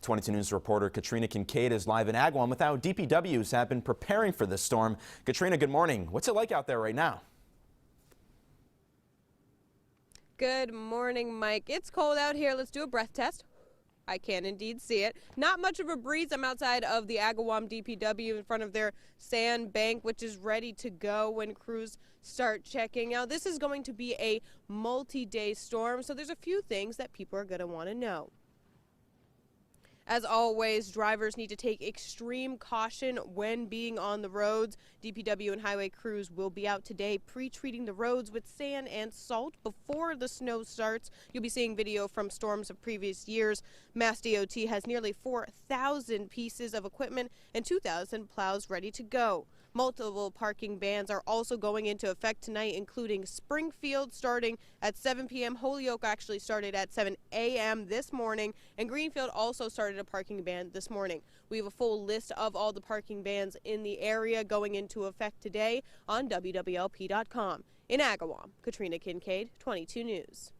22 News reporter Katrina Kincaid is live in Agawam with how DPWs have been preparing for this storm. Katrina, good morning. What's it like out there right now? Good morning, Mike. It's cold out here. Let's do a breath test. I can indeed see it. Not much of a breeze. I'm outside of the Agawam DPW in front of their sand bank, which is ready to go when crews start checking. Now, this is going to be a multi-day storm, so there's a few things that people are going to want to know. As always, drivers need to take extreme caution when being on the roads. DPW and highway crews will be out today pre-treating the roads with sand and salt before the snow starts. You'll be seeing video from storms of previous years. Mass DOT has nearly 4,000 pieces of equipment and 2,000 plows ready to go. Multiple parking bans are also going into effect tonight, including Springfield starting at 7 p.m. Holyoke actually started at 7 a.m. this morning, and Greenfield also started a parking ban this morning. We have a full list of all the parking bans in the area going into effect today on wwlp.com. In Agawam, Katrina Kincaid, 22 News.